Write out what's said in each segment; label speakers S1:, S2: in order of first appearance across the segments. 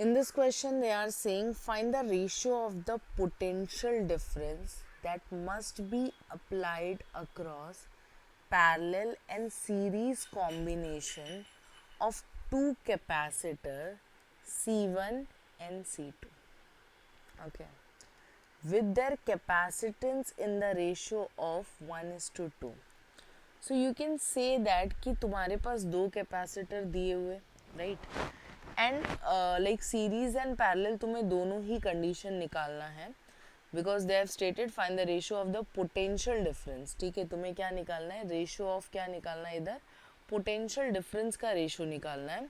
S1: In this question, they are saying find the ratio of the potential difference that must be applied across parallel and series combination of two capacitor C1 and C2. Okay. With their capacitance in the ratio of 1:2. So you can say that कि तुम्हारे पास दो capacitor दिए हुए, right, and like series and parallel तुम्हें दोनों ही condition निकालना है, because they have stated find the ratio of the potential difference. ठीक है, तुम्हें क्या निकालना है, रेशियो ऑफ क्या निकालना है, इधर पोटेंशियल डिफरेंस का रेशियो निकालना है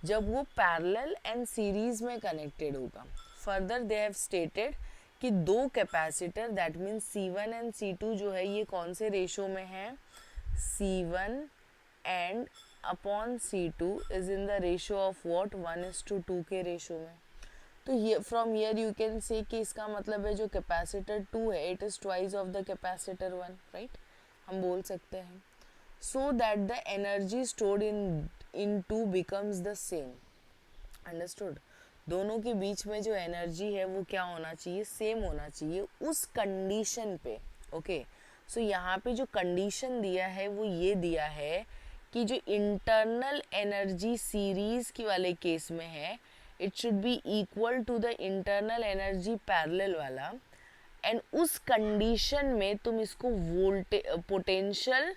S1: जब वो पैरेलल एंड सीरीज में कनेक्टेड होगा. फर्दर दे हैव स्टेटेड कि दो capacitor that means C1 and C2 जो है ये कौन से रेशियो में है, C1 and upon C2 is in the ratio of what, 1:2 के रेशियो में. तो ये from here you can say कि इसका मतलब है जो कैपेसिटर 2 है it is twice of the capacitor 1, right, हम बोल सकते हैं. So that the energy stored in to becomes the same. Understood. दोनों के बीच में जो एनर्जी है वो क्या होना चाहिए, सेम होना चाहिए उस कंडीशन पे. ओके, सो यहाँ पे जो कंडीशन दिया है वो ये दिया है कि जो इंटरनल एनर्जी सीरीज की वाले केस में है it should be equal to the internal energy parallel वाला, एंड उस कंडीशन में तुम इसको potential,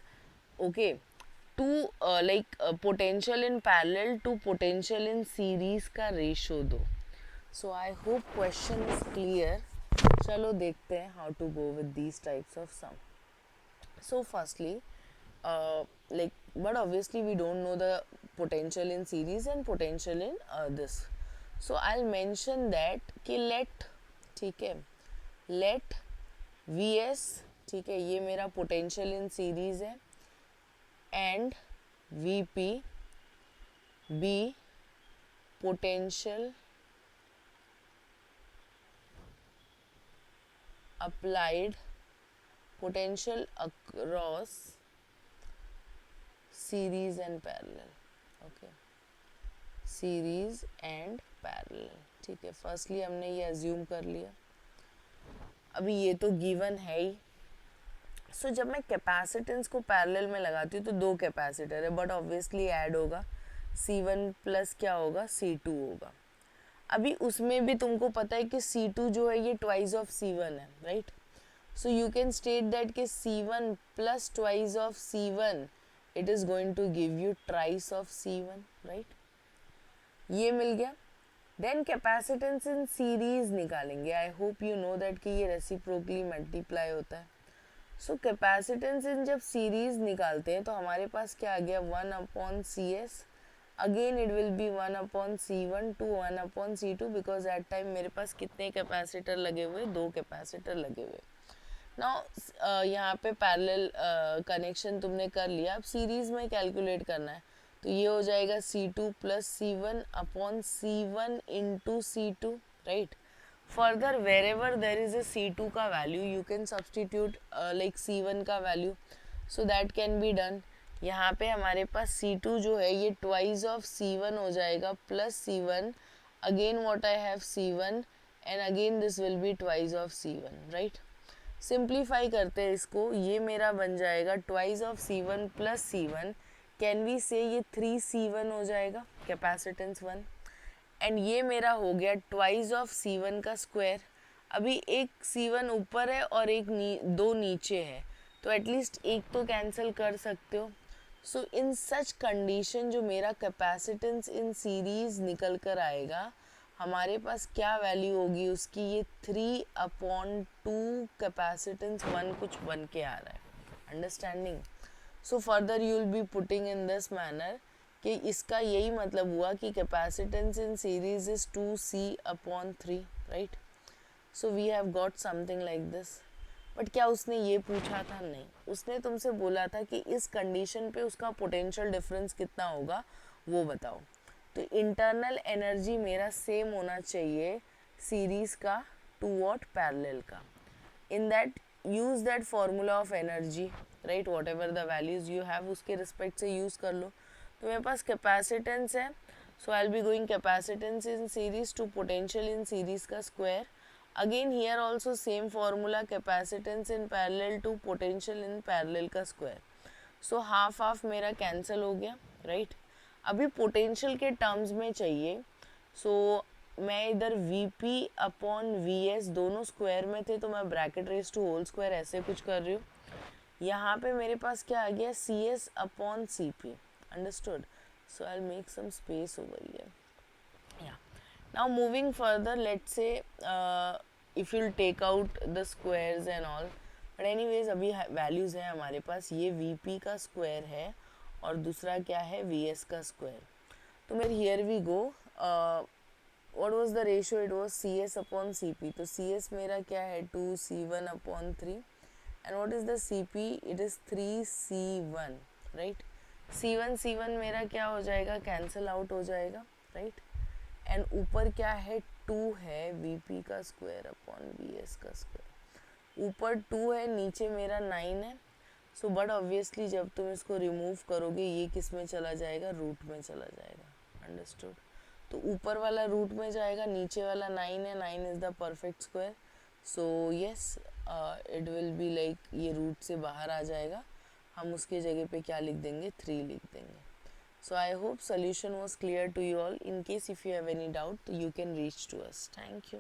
S1: okay, to like potential in parallel to potential in series का रेशो दो. So I hope question is clear. चलो देखते हैं how to go with these types of sum. So firstly, but obviously we don't know the potential in series and potential in this. So I'll mention that कि let, ठीक है, let Vs, ठीक है, ये मेरा potential in series है, and Vp be potential applied potential across series and parallel. Okay, series and parallel. ठीक है, फर्स्टली हमने ये अज्यूम कर लिया. अभी ये तो गिवन है ही. सो जब मैं कैपेसिटेंस को पैरेलल में लगाती हूँ तो दो कैपेसिटर है, बट ऑब्वियसली ऐड होगा C1 प्लस क्या होगा, C2 होगा. अभी उसमें भी तुमको पता है कि C2 जो है ये ट्वाइस ऑफ C1 है, right. So you can state that कि C1 plus twice of C1 it is going to give you thrice of C1, right? ये मिल गया. Then capacitance in series निकालेंगे. I hope you know that कि ये reciprocally multiply होता है. So capacitance in जब series निकालते हैं तो हमारे पास क्या आ गया, 1/CS. Again it will be 1/C1 to 1/C2 because at time मेरे पास कितने कैपेसिटर लगे हुए, दो कैपेसिटर लगे हुए. नाउ यहाँ पे पैरेलल कनेक्शन तुमने कर लिया, अब सीरीज में कैलकुलेट करना है तो ये हो जाएगा C2 plus C1 upon C1 into C2, right. Further wherever there is a C2 का value you can substitute like C1 का value, so that can be done. यहाँ पे हमारे पास C2 जो है ये ट्वाइस ऑफ C1 हो जाएगा plus C1, again what I have C1 and again this will be twice of C1, right. Simplify करते हैं इसको, ये मेरा बन जाएगा twice of C1 plus C1, can we say ये 3C1 हो जाएगा कैपेसिटेंस 1, एंड ये मेरा हो गया ट्वाइस ऑफ C1 का स्क्वायर. अभी एक C1 ऊपर है और एक दो नीचे है तो एटलीस्ट एक तो कैंसिल कर सकते हो. सो इन सच कंडीशन जो मेरा कैपेसिटेंस इन सीरीज निकल कर आएगा हमारे पास क्या वैल्यू होगी उसकी, ये 3/2 कैपेसिटेंस 1 कुछ बन के आ रहा है. Understanding. So further you will be putting in this manner कि इसका यही मतलब हुआ कि capacitance in series is 2C/3, right. So we have got something like this. But क्या उसने ये पूछा था, नहीं, उसने तुमसे बोला था कि इस कंडीशन पे उसका पोटेंशियल डिफरेंस कितना होगा वो बताओ. तो इंटरनल एनर्जी मेरा सेम होना चाहिए सीरीज का टू वॉट, पैरेलल का. In that use that formula of energy, right, what ever the values you have उसके रिस्पेक्ट से यूज़ कर लो. तो मेरे पास कैपेसिटेंस है, So I'll be going capacitance in series to potential in series का square. Again here also same formula, capacitance in parallel to potential in parallel का square. So half half मेरा cancel हो गया, right? अभी potential के terms में चाहिए. So मैं इधर Vp अपॉन Vs दोनों स्क्वायर में थे, तो मैं bracket raise to whole square ऐसे कुछ कर रही हूँ. यहाँ पे मेरे पास क्या आ गया, Cs upon Cp. Understood? So I'll make some space over here. Yeah. Now moving further, let's say if you'll take out the squares and all, but anyways अभी values है हमारे पास, ये Vp का square है और दूसरा क्या है Vs का square. तो मेरे here we go. What was the ratio? It was Cs upon Cp. तो Cs मेरा क्या है 2C1 upon 3. And what is the Cp? It is 3C1, right? C1 मेरा क्या हो जाएगा, कैंसिल आउट हो जाएगा, राइट. एंड ऊपर क्या है, 2 है Vp का स्क्वायर अपॉन Vs का स्क्वायर. ऊपर 2 है, नीचे मेरा 9 है. सो बट ऑब्वियसली जब तुम इसको रिमूव करोगे ये किस में चला जाएगा, रूट में चला जाएगा. अंडरस्टूड. तो ऊपर वाला रूट में जाएगा, नीचे वाला 9 है, 9 is the perfect square. So yes, it will be like ये रूट से बाहर आ जाएगा. हम उसके जगह पे क्या लिख देंगे, 3 लिख देंगे. So I hope solution was clear to you all. In case if you have any doubt you can reach to us. Thank you.